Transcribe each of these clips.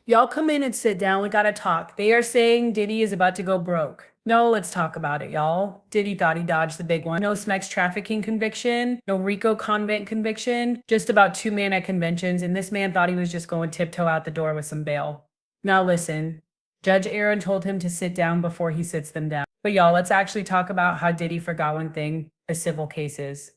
Y'all come in and sit down. We gotta talk. They are saying Diddy is about to go broke. No, let's talk about it, y'all. Diddy thought he dodged the big one. No Smex trafficking conviction, no Rico convent conviction, just about 2 man at conventions, and this man thought he was just going tiptoe out the door with some bail. Now listen, Judge Aaron told him to sit down before he sits them down. But y'all, let's actually talk about how Diddy forgot one thing, the civil cases.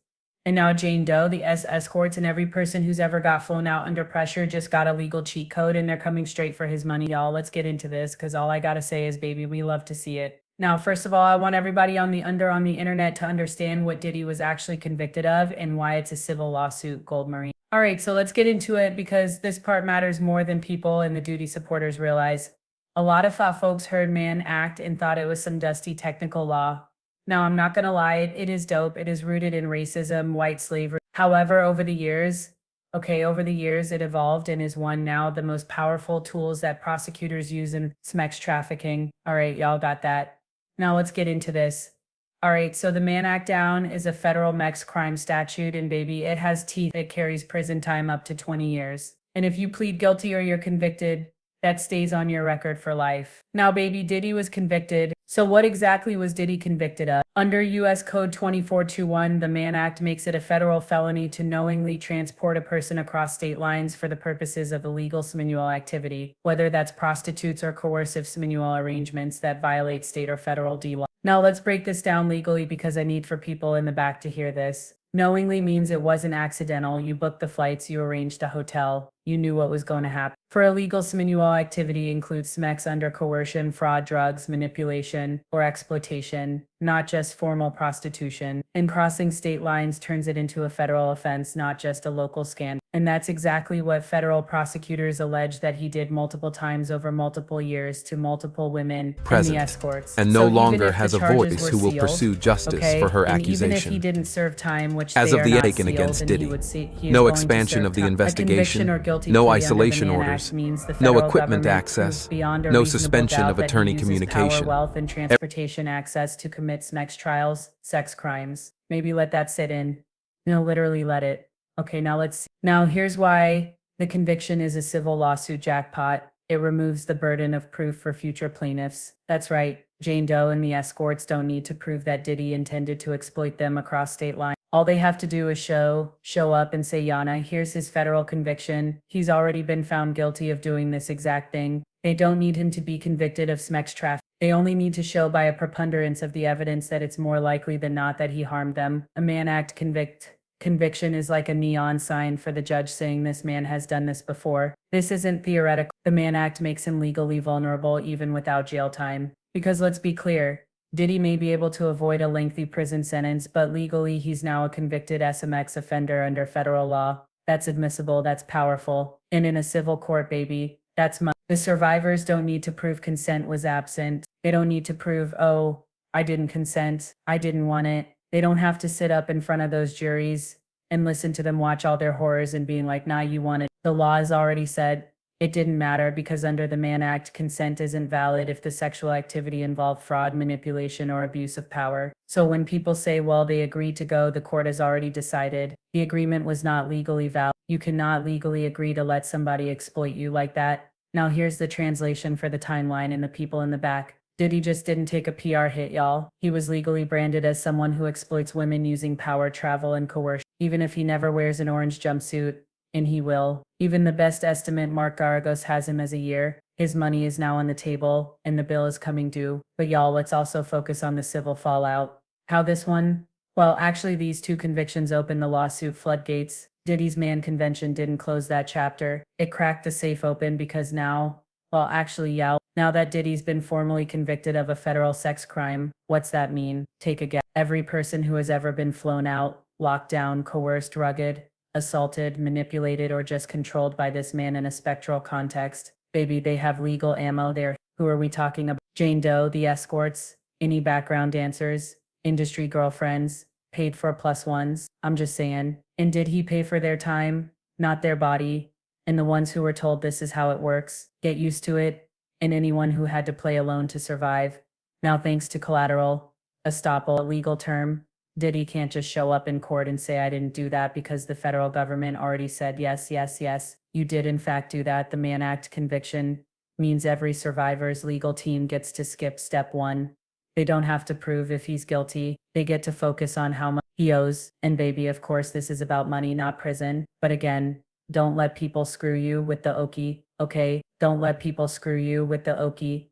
And now Jane Doe, the escorts, and every person who's ever got flown out under pressure just got a legal cheat code and they're coming straight for his money. Y'all, let's get into this because all I gotta say is, baby, we love to see it. Now, first of all, I want everybody on the internet to understand what Diddy was actually convicted of and why it's a civil lawsuit, Gold Marine. All right, so let's get into it because this part matters more than people and the duty supporters realize. A lot of folks heard Mann Act and thought it was some dusty technical law. Now, I'm not going to lie, it is dope. It is rooted in racism, white slavery. However, over the years, it evolved and is one now the most powerful tools that prosecutors use in smex trafficking. All right, y'all got that. Now let's get into this. All right, so the Mann Act down is a federal mex crime statute, and baby, it has teeth. It carries prison time up to 20 years. And if you plead guilty or you're convicted, that stays on your record for life. Now, baby, Diddy was convicted. So what exactly was Diddy convicted of? Under U.S. Code 2421, the Mann Act makes it a federal felony to knowingly transport a person across state lines for the purposes of illegal sexual activity, whether that's prostitutes or coercive sexual arrangements that violate state or federal D law. Now let's break this down legally because I need for people in the back to hear this. Knowingly means it wasn't accidental. You booked the flights, you arranged a hotel, you knew what was going to happen. For illegal sexual activity includes smex under coercion, fraud, drugs, manipulation, or exploitation, not just formal prostitution. And crossing state lines turns it into a federal offense, not just a local scandal. And that's exactly what federal prosecutors allege that he did multiple times over multiple years to multiple women and the escorts. And no longer has a voice who will pursue justice for her and accusation. even if he didn't serve time, which As they of are the not taken sealed, against and Diddy, he would see, he is no going to expansion serve of the time. investigation, A guilty no plea under the isolation Mann orders, Act means the no federal equipment government access, proves beyond a no reasonable suspension doubt of that he attorney uses communication. power, wealth, and transportation access to commit smex trials, sex crimes. Maybe let that sit in. No, literally let it. Okay, now let's see. Now here's why the conviction is a civil lawsuit jackpot. It removes the burden of proof for future plaintiffs. That's right. Jane Doe and the escorts don't need to prove that Diddy intended to exploit them across state lines. All they have to do is show up and say, Yana, here's his federal conviction. He's already been found guilty of doing this exact thing. They don't need him to be convicted of smex trafficking. They only need to show by a preponderance of the evidence that it's more likely than not that he harmed them. A Mann Act conviction is like a neon sign for the judge saying this man has done this before. This isn't theoretical. The Mann Act makes him legally vulnerable even without jail time. Because let's be clear, Diddy may be able to avoid a lengthy prison sentence, but legally he's now a convicted SMX offender under federal law. That's admissible, that's powerful. And in a civil court, baby, that's money. The survivors don't need to prove consent was absent. They don't need to prove, oh, I didn't consent, I didn't want it. They don't have to sit up in front of those juries and listen to them watch all their horrors and being like, nah, you want it. The law has already said it didn't matter because under the Mann Act, consent isn't valid if the sexual activity involved fraud, manipulation, or abuse of power. So when people say, well, they agreed to go, the court has already decided the agreement was not legally valid. You cannot legally agree to let somebody exploit you like that. Now here's the translation for the timeline and the people in the back. Diddy just didn't take a PR hit, y'all. He was legally branded as someone who exploits women using power, travel, and coercion. Even if he never wears an orange jumpsuit, and he will. Even the best estimate Mark Garagos has him as a year. His money is now on the table, and the bill is coming due. But y'all, let's also focus on the civil fallout. How this one? Well, actually, these two convictions opened the lawsuit floodgates. Diddy's Mann convention didn't close that chapter. It cracked the safe open because now, well, actually, yeah. Now that Diddy's been formally convicted of a federal sex crime, what's that mean? Take a guess. Every person who has ever been flown out, locked down, coerced, rugged, assaulted, manipulated, or just controlled by this man in a spectral context. Baby, they have legal ammo there. Who are we talking about? Jane Doe, the escorts, any background dancers, industry girlfriends, paid for plus ones. I'm just saying. And did he pay for their time? Not their body. And the ones who were told this is how it works. Get used to it. And anyone who had to play alone to survive. Now, thanks to collateral estoppel, a legal term, Diddy can't just show up in court and say, I didn't do that because the federal government already said, yes, yes, yes, you did in fact do that. The Mann Act conviction means every survivor's legal team gets to skip step one. They don't have to prove if he's guilty. They get to focus on how much he owes. And baby, of course, this is about money, not prison. But again, don't let people screw you with the okie, okay? Don't let people screw you with the okie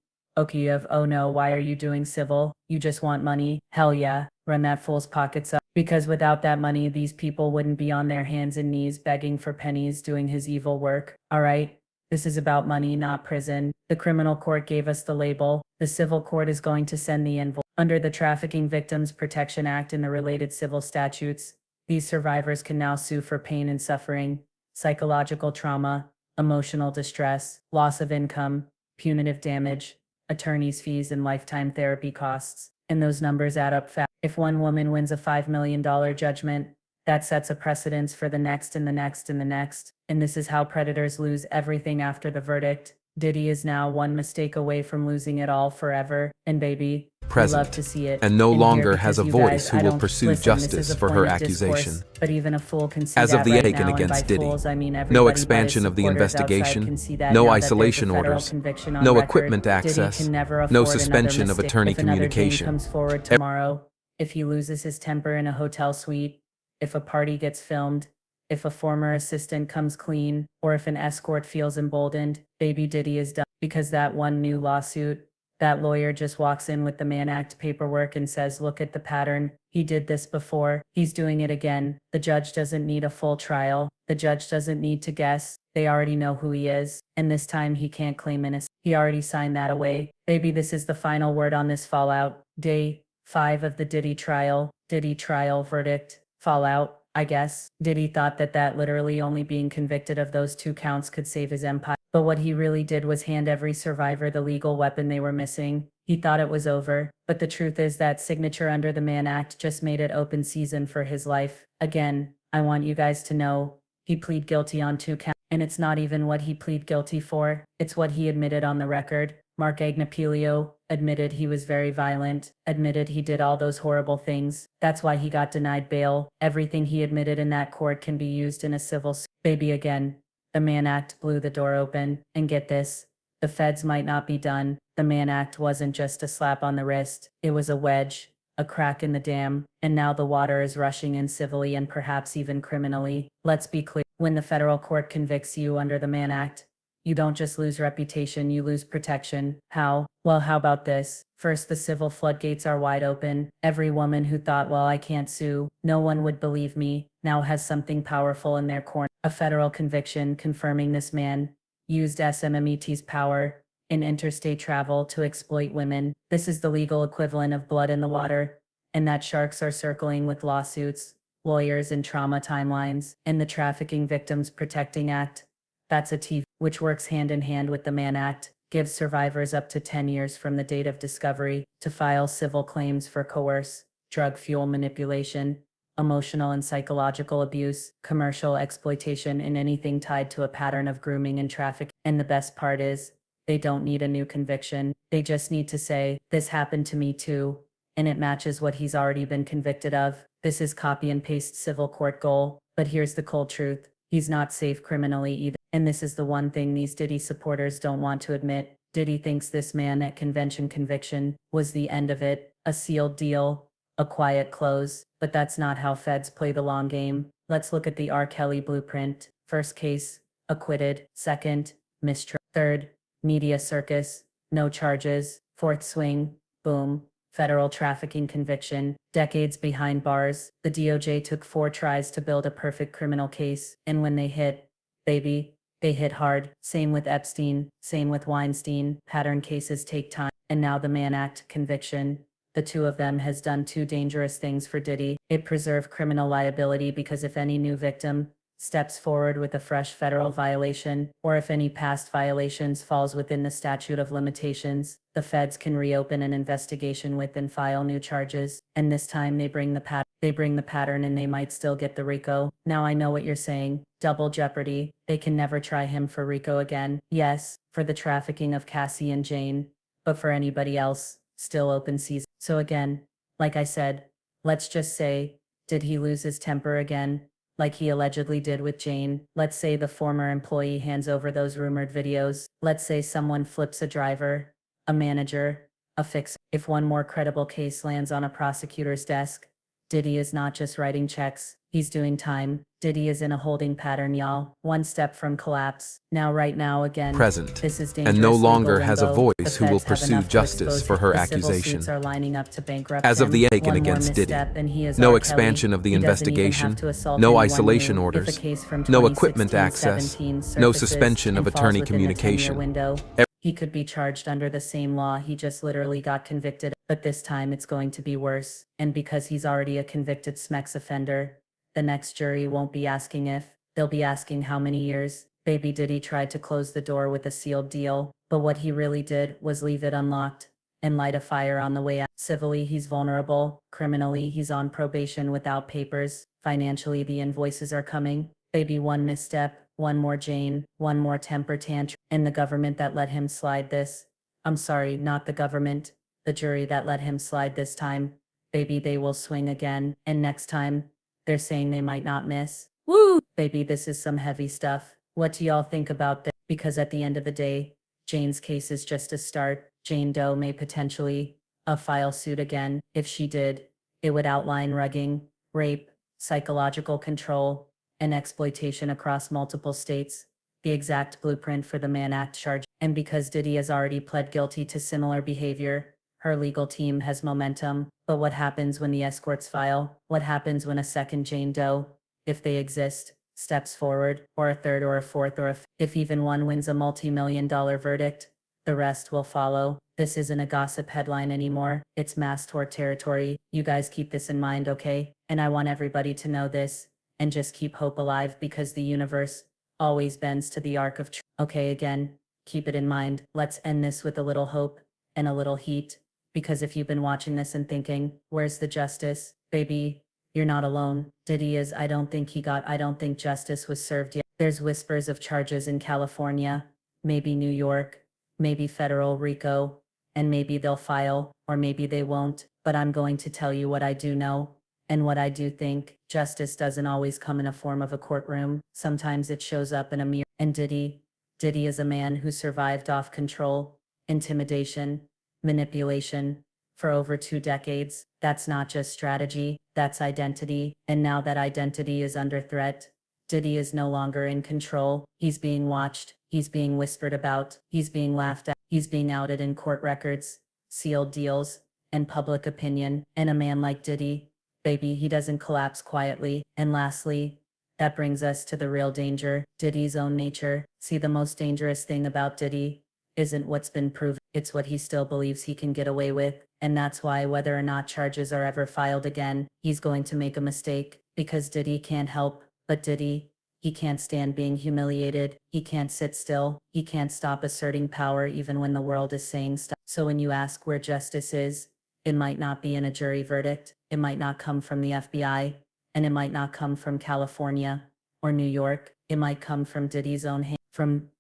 of, oh no, why are you doing civil? You just want money? Hell yeah, run that fool's pockets up. Because without that money, these people wouldn't be on their hands and knees begging for pennies doing his evil work, all right? This is about money, not prison. The criminal court gave us the label. The civil court is going to send the envelope. Under the Trafficking Victims Protection Act and the related civil statutes, these survivors can now sue for pain and suffering, psychological trauma, emotional distress, loss of income, punitive damage, attorney's fees, and lifetime therapy costs. And those numbers add up fast. If one woman wins a $5 million judgment, that sets a precedence for the next and the next and the next. And this is how predators lose everything after the verdict. Diddy is now one mistake away from losing it all forever. And baby, we love to see it. And no here longer has a because you voice guys, who I will don't- pursue listen, this is justice a for point her of discourse, accusation. but even a fool can see As that of the right Aiken now, and against by Diddy, fools, I mean no everybody but his expansion of the supporters outside investigation, can see that no now that there's a isolation federal orders, conviction on no record. equipment Diddy access, can never no afford another suspension of mistake. attorney If another Jane communication. comes forward tomorrow, if he loses his temper in a hotel suite, if a party gets filmed, if a former assistant comes clean, or if an escort feels emboldened, baby Diddy is done. Because that one new lawsuit, that lawyer just walks in with the Mann Act paperwork and says, look at the pattern. He did this before. He's doing it again. The judge doesn't need a full trial. The judge doesn't need to guess. They already know who he is. And this time he can't claim innocence. He already signed that away. Baby, this is the final word on this fallout. Day 5 of the Diddy trial. Diddy trial verdict. Fallout, I guess. Diddy thought that literally only being convicted of those 2 counts could save his empire. But what he really did was hand every survivor the legal weapon they were missing. He thought it was over. But the truth is that signature under the Mann Act just made it open season for his life. Again, I want you guys to know he plead guilty on 2 counts. And it's not even what he plead guilty for. It's what he admitted on the record. Mark Agnapilio admitted he was very violent, admitted he did all those horrible things. That's why he got denied bail. Everything he admitted in that court can be used in a civil suit. Baby, again, the Mann Act blew the door open. And get this, the feds might not be done. The Mann Act wasn't just a slap on the wrist. It was a wedge, a crack in the dam, and now the water is rushing in civilly and perhaps even criminally. Let's be clear, when the federal court convicts you under the Mann Act, you don't just lose reputation, you lose protection. How? Well, how about this? First, the civil floodgates are wide open. Every woman who thought, well, I can't sue, no one would believe me, now has something powerful in their corner. A federal conviction confirming this man used SMMET's power in interstate travel to exploit women. This is the legal equivalent of blood in the water, and that sharks are circling with lawsuits, lawyers, and trauma timelines. In the Trafficking Victims Protecting Act, that's a T, which works hand in hand with the Mann Act, gives survivors up to 10 years from the date of discovery to file civil claims for coerce, drug fuel manipulation, emotional and psychological abuse, commercial exploitation, and anything tied to a pattern of grooming and trafficking. And the best part is, they don't need a new conviction. They just need to say, this happened to me too, and it matches what he's already been convicted of. This is copy and paste civil court goal. But here's the cold truth. He's not safe criminally either. And this is the one thing these Diddy supporters don't want to admit. Diddy thinks this Mann Act conviction was the end of it, a sealed deal, a quiet close. But that's not how feds play the long game. Let's look at the R. Kelly blueprint. First case, acquitted. Second, mistrial. Third, media circus, no charges. Fourth swing, boom, federal trafficking conviction. Decades behind bars, the DOJ took 4 tries to build a perfect criminal case, and when they hit, baby, they hit hard. Same with Epstein, same with Weinstein. Pattern cases take time, and now the Mann Act conviction. The 2 of them has done 2 dangerous things for Diddy. It preserved criminal liability because if any new victim steps forward with a fresh federal violation, or if any past violations falls within the statute of limitations, the feds can reopen an investigation with and file new charges. And this time they bring the pattern and they might still get the RICO. Now I know what you're saying. Double jeopardy. They can never try him for RICO again. Yes, for the trafficking of Cassie and Jane, but for anybody else, still open season. So again, like I said, let's just say, did he lose his temper again? like he allegedly did with Jane. Let's say the former employee hands over those rumored videos. Let's say someone flips a driver, a manager, a fixer. If one more credible case lands on a prosecutor's desk, Diddy is not just writing checks, he's doing time. Diddy is in a holding pattern, y'all. One step from collapse. Right now again. Present, This is and no dangerous longer legal has a limbo. The voice who will feds have pursue enough to justice expose for him. her The civil accusation. suits are lining up to bankrupt As of the him. Aiken One more against Diddy, misstep and he is no R. expansion Kelly. of the He doesn't even investigation, have to assault no anyone isolation new. orders, If a case from no equipment access, 2016-17 no surfaces suspension of and falls attorney within the 10-year communication. window, he could be charged under the same law he just literally got convicted. But this time it's going to be worse. And because he's already a convicted SMEX offender, the next jury won't be asking if, they'll be asking how many years. Baby Diddy tried to close the door with a sealed deal, but what he really did was leave it unlocked and light a fire on the way out. Civilly, he's vulnerable. Criminally, he's on probation without papers. Financially, the invoices are coming. Baby, one misstep, one more Jane, one more temper tantrum. And the government that let him slide this. I'm sorry, not the government. The jury that let him slide this time. Baby, they will swing again. And next time, they're saying they might not miss. Woo! Baby, this is some heavy stuff. What do y'all think about this? Because at the end of the day, Jane's case is just a start. Jane Doe may potentially file suit again. If she did, it would outline rugging, rape, psychological control, and exploitation across multiple states, the exact blueprint for the Mann Act charge. And because Diddy has already pled guilty to similar behavior, her legal team has momentum. But what happens when the escorts file? What happens when a second Jane Doe, if they exist, steps forward, or a third or a fourth or a if even one wins a multi-million-dollar verdict, the rest will follow. This isn't a gossip headline anymore. It's mass tort territory. You guys keep this in mind, okay? And I want everybody to know this, and just keep hope alive because the universe always bends to the arc of truth. Okay, again, keep it in mind. Let's end this with a little hope and a little heat, because if you've been watching this and thinking, where's the justice? Baby, you're not alone. Diddy is, I don't think justice was served yet. There's whispers of charges in California, maybe New York, maybe federal RICO, and maybe they'll file, or maybe they won't. But I'm going to tell you what I do know, and what I do think. Justice doesn't always come in a form of a courtroom. Sometimes it shows up in a mirror. And Diddy is a man who survived off control, intimidation, manipulation, for over 2 decades. That's not just strategy, that's identity. And now that identity is under threat, Diddy is no longer in control. He's being watched, he's being whispered about, he's being laughed at, he's being outed in court records, sealed deals, and public opinion. And a man like Diddy, baby, he doesn't collapse quietly. And lastly, that brings us to the real danger, Diddy's own nature. See, the most dangerous thing about Diddy isn't what's been proven, it's what he still believes he can get away with. And that's why whether or not charges are ever filed again, he's going to make a mistake, because Diddy can't help but Diddy. He can't stand being humiliated, he can't sit still, he can't stop asserting power even when the world is saying stop. So when you ask where justice is, it might not be in a jury verdict, it might not come from the FBI, and it might not come from California or New York. It might come from Diddy's own hand, from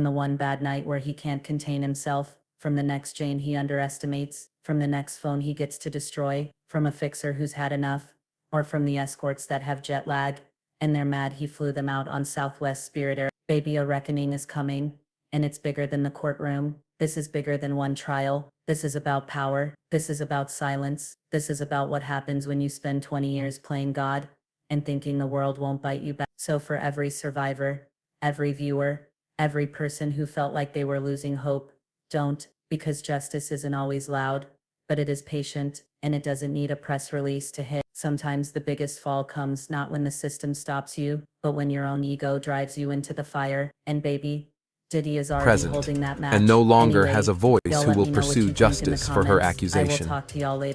the one bad night where he can't contain himself, from the next Jane he underestimates, from the next phone he gets to destroy, from a fixer who's had enough, or from the escorts that have jet lag, and they're mad he flew them out on Southwest Spirit Air. Baby, a reckoning is coming, and it's bigger than the courtroom. This is bigger than one trial. This is about power. This is about silence. This is about what happens when you spend 20 years playing God and thinking the world won't bite you back. So for every survivor, every viewer, every person who felt like they were losing hope, don't, because justice isn't always loud, but it is patient, and it doesn't need a press release to hit. Sometimes the biggest fall comes not when the system stops you, but when your own ego drives you into the fire. And baby, Diddy is already Present, holding that match. and no longer Anyway, has a voice y'all who let will me know what pursue you think in the justice for her comments. I will accusation. talk to y'all later.